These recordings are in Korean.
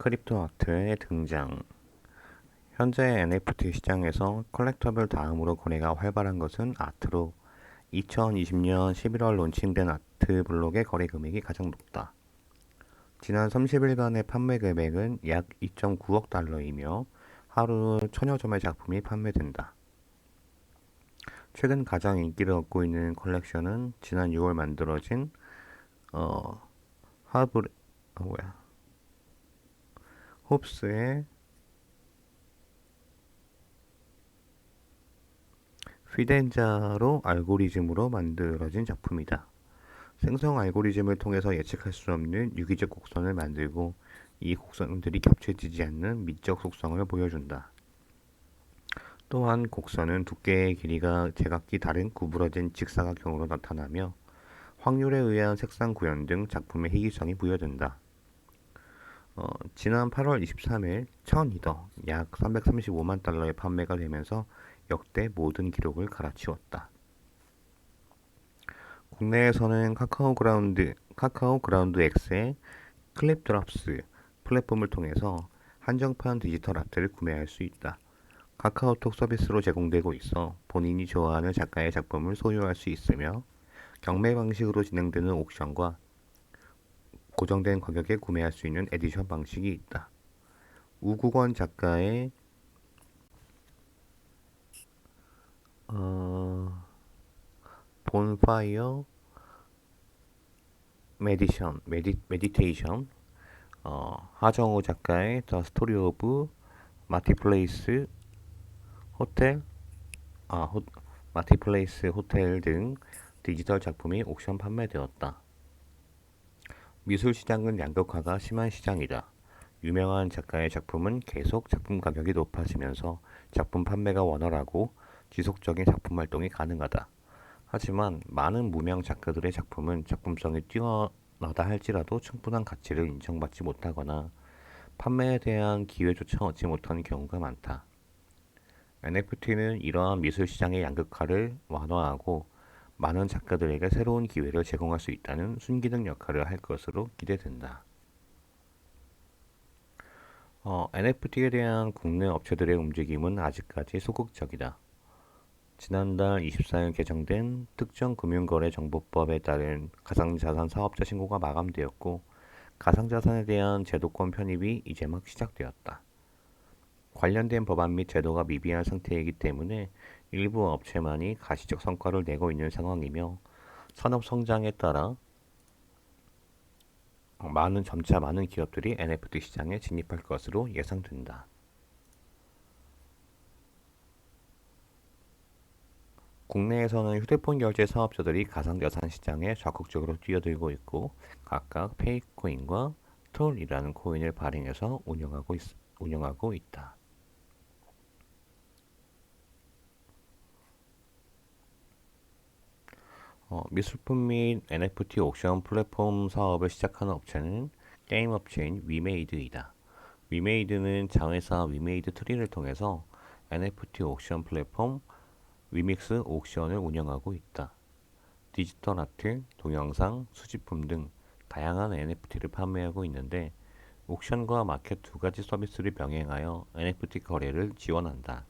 크립토 아트의 등장. 현재 NFT 시장에서 컬렉터블 다음으로 거래가 활발한 것은 아트로 2020년 11월 론칭된 아트 블록의 거래 금액이 가장 높다. 지난 30일간의 판매 금액은 약 2.9억 달러이며 하루 천여 점의 작품이 판매된다. 최근 가장 인기를 얻고 있는 컬렉션은 지난 6월 만들어진 어, 하브레 뭐야 홉스의 피덴자로 알고리즘으로 만들어진 작품이다. 생성 알고리즘을 통해서 예측할 수 없는 유기적 곡선을 만들고 이 곡선들이 겹쳐지지 않는 미적 속성을 보여준다. 또한 곡선은 두께의 길이가 제각기 다른 구부러진 직사각형으로 나타나며 확률에 의한 색상 구현 등 작품의 희귀성이 부여된다. 지난 8월 23일 1002더 약 335만 달러의 판매가 되면서 역대 모든 기록을 갈아치웠다. 국내에서는 카카오 그라운드 X의 클립드랍스 플랫폼을 통해서 한정판 디지털 아트를 구매할 수 있다. 카카오톡 서비스로 제공되고 있어 본인이 좋아하는 작가의 작품을 소유할 수 있으며 경매 방식으로 진행되는 옥션과 고정된 가격에 구매할 수 있는 에디션 방식이 있다. 우국원 작가의 어, 본파이어 메디테이션, 하정우 작가의 더 스토리 오브 마티플레이스 호텔, 아, 호, 마티플레이스 호텔 등 디지털 작품이 옥션 판매되었다. 미술 시장은 양극화가 심한 시장이다. 유명한 작가의 작품은 계속 작품 가격이 높아지면서 작품 판매가 원활하고 지속적인 작품 활동이 가능하다. 하지만 많은 무명 작가들의 작품은 작품성이 뛰어나다 할지라도 충분한 가치를 인정받지 못하거나 판매에 대한 기회조차 얻지 못하는 경우가 많다. NFT는 이러한 미술 시장의 양극화를 완화하고 많은 작가들에게 새로운 기회를 제공할 수 있다는 순기능 역할을 할 것으로 기대된다. NFT에 대한 국내 업체들의 움직임은 아직까지 소극적이다. 지난달 24일 개정된 특정금융거래정보법에 따른 가상자산 사업자 신고가 마감되었고, 가상자산에 대한 제도권 편입이 이제 막 시작되었다. 관련된 법안 및 제도가 미비한 상태이기 때문에 일부 업체만이 가시적 성과를 내고 있는 상황이며 산업 성장에 따라 점차 많은 기업들이 NFT 시장에 진입할 것으로 예상된다. 국내에서는 휴대폰 결제 사업자들이 가상자산 시장에 적극적으로 뛰어들고 있고 각각 페이코인과 톨이라는 코인을 발행해서 운영하고 있다. 미술품 및 NFT 옥션 플랫폼 사업을 시작하는 업체는 게임 업체인 위메이드이다. 위메이드는 자회사 위메이드 트리를 통해서 NFT 옥션 플랫폼 위믹스 옥션을 운영하고 있다. 디지털 아트, 동영상, 수집품 등 다양한 NFT를 판매하고 있는데 옥션과 마켓 두 가지 서비스를 병행하여 NFT 거래를 지원한다.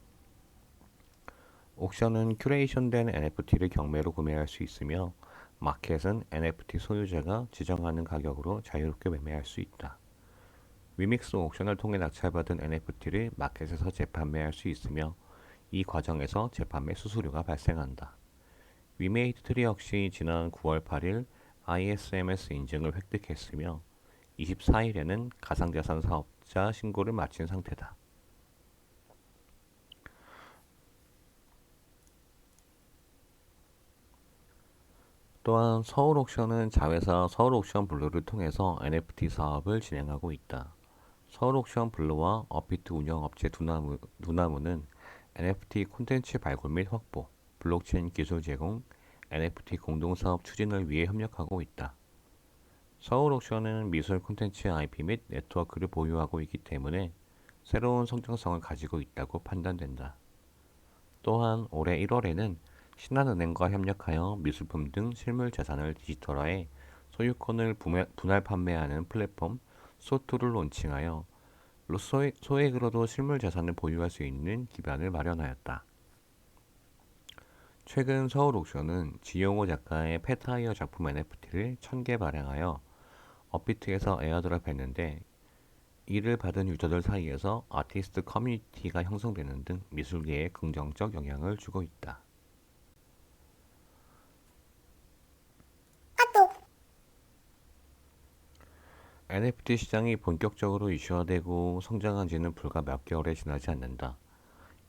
옥션은 큐레이션된 NFT를 경매로 구매할 수 있으며 마켓은 NFT 소유자가 지정하는 가격으로 자유롭게 매매할 수 있다. 위믹스 옥션을 통해 낙찰받은 NFT를 마켓에서 재판매할 수 있으며 이 과정에서 재판매 수수료가 발생한다. 위메이드 트리 역시 지난 9월 8일 ISMS 인증을 획득했으며 24일에는 가상자산 사업자 신고를 마친 상태다. 또한 서울옥션은 자회사 서울옥션 블루를 통해서 NFT 사업을 진행하고 있다. 서울옥션 블루와 업비트 운영업체 두나무는 NFT 콘텐츠 발굴 및 확보, 블록체인 기술 제공, NFT 공동사업 추진을 위해 협력하고 있다. 서울옥션은 미술 콘텐츠 IP 및 네트워크를 보유하고 있기 때문에 새로운 성장성을 가지고 있다고 판단된다. 또한 올해 1월에는 신한은행과 협력하여 미술품 등 실물 자산을 디지털화해 소유권을 분할 판매하는 플랫폼 소투를 론칭하여 소액으로도 실물 자산을 보유할 수 있는 기반을 마련하였다. 최근 서울 옥션은 지용호 작가의 펫타이어 작품 NFT를 1000개 발행하여 업비트에서 에어드롭 했는데, 이를 받은 유저들 사이에서 아티스트 커뮤니티가 형성되는 등 미술계에 긍정적 영향을 주고 있다. NFT 시장이 본격적으로 이슈화되고 성장한 지는 불과 몇 개월에 지나지 않는다.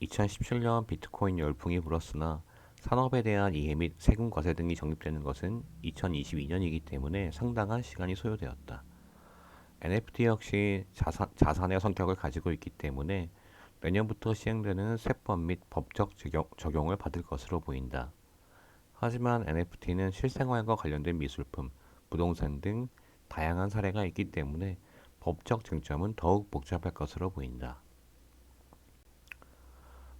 2017년 비트코인 열풍이 불었으나 산업에 대한 이해 및 세금 과세 등이 적립되는 것은 2022년이기 때문에 상당한 시간이 소요되었다. NFT 역시 자산의 성격을 가지고 있기 때문에 내년부터 시행되는 세법 및 법적 적용을 받을 것으로 보인다. 하지만 NFT는 실생활과 관련된 미술품, 부동산 등 다양한 사례가 있기 때문에 법적 쟁점은 더욱 복잡할 것으로 보인다.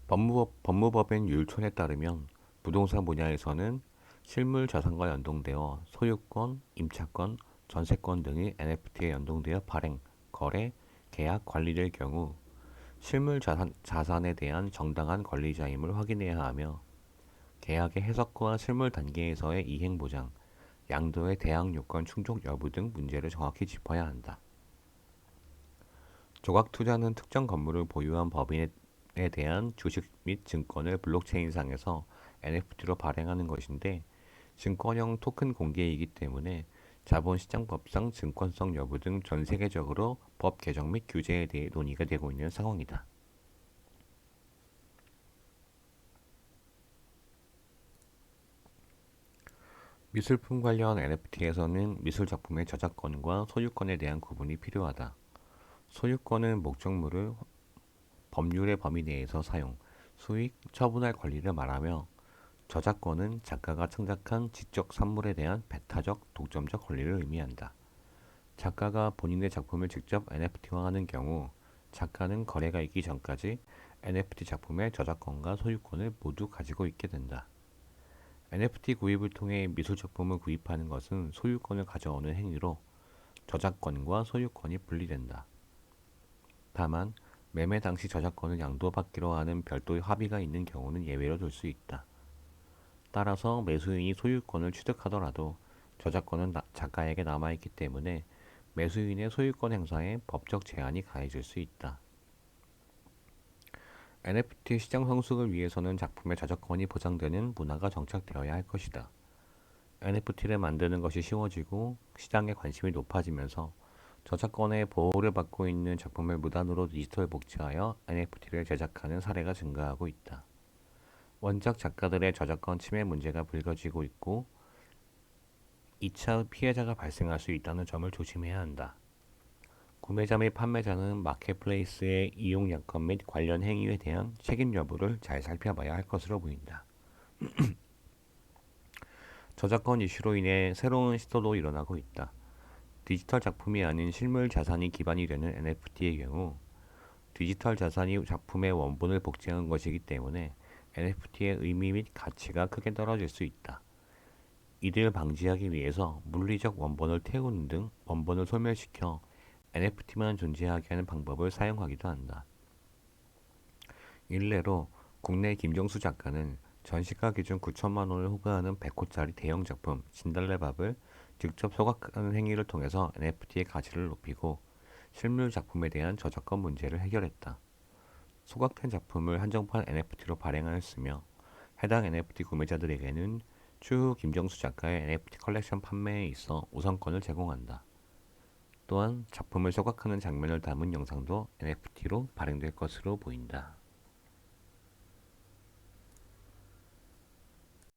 법무법인 율촌에 따르면 부동산 분야에서는 실물 자산과 연동되어 소유권, 임차권, 전세권 등이 NFT에 연동되어 발행, 거래, 계약, 관리될 경우 실물 자산에 대한 정당한 권리자임을 확인해야 하며, 계약의 해석과 실물 단계에서의 이행 보장, 양도의 대항 요건 충족 여부 등 문제를 정확히 짚어야 한다. 조각 투자는 특정 건물을 보유한 법인에 대한 주식 및 증권을 블록체인상에서 NFT로 발행하는 것인데, 증권형 토큰 공개이기 때문에 자본시장법상 증권성 여부 등 전 세계적으로 법 개정 및 규제에 대해 논의가 되고 있는 상황이다. 미술품 관련 NFT에서는 미술 작품의 저작권과 소유권에 대한 구분이 필요하다. 소유권은 목적물을 법률의 범위 내에서 사용, 수익, 처분할 권리를 말하며, 저작권은 작가가 창작한 지적 산물에 대한 배타적, 독점적 권리를 의미한다. 작가가 본인의 작품을 직접 NFT화하는 경우 작가는 거래가 있기 전까지 NFT 작품의 저작권과 소유권을 모두 가지고 있게 된다. NFT 구입을 통해 미술 작품을 구입하는 것은 소유권을 가져오는 행위로 저작권과 소유권이 분리된다. 다만 매매 당시 저작권을 양도받기로 하는 별도의 합의가 있는 경우는 예외로 둘 수 있다. 따라서 매수인이 소유권을 취득하더라도 저작권은 작가에게 남아있기 때문에 매수인의 소유권 행사에 법적 제한이 가해질 수 있다. NFT 시장 성숙을 위해서는 작품의 저작권이 보장되는 문화가 정착되어야 할 것이다. NFT를 만드는 것이 쉬워지고 시장에 관심이 높아지면서 저작권의 보호를 받고 있는 작품을 무단으로 디지털 복제하여 NFT를 제작하는 사례가 증가하고 있다. 원작 작가들의 저작권 침해 문제가 불거지고 있고 2차 피해자가 발생할 수 있다는 점을 조심해야 한다. 구매자 및 판매자는 마켓플레이스의 이용 약관 및 관련 행위에 대한 책임 여부를 잘 살펴봐야 할 것으로 보인다. 저작권 이슈로 인해 새로운 시도도 일어나고 있다. 디지털 작품이 아닌 실물 자산이 기반이 되는 NFT의 경우 디지털 자산이 작품의 원본을 복제한 것이기 때문에 NFT의 의미 및 가치가 크게 떨어질 수 있다. 이를 방지하기 위해서 물리적 원본을 태우는 등 원본을 소멸시켜 NFT만 존재하게 하는 방법을 사용하기도 한다. 일례로 국내 김정수 작가는 전시가 기준 9천만 원을 호가하는 100호짜리 대형 작품 진달래밥을 직접 소각하는 행위를 통해서 NFT의 가치를 높이고 실물 작품에 대한 저작권 문제를 해결했다. 소각된 작품을 한정판 NFT로 발행하였으며 해당 NFT 구매자들에게는 추후 김정수 작가의 NFT 컬렉션 판매에 있어 우선권을 제공한다. 또한 작품을 소각하는 장면을 담은 영상도 NFT로 발행될 것으로 보인다.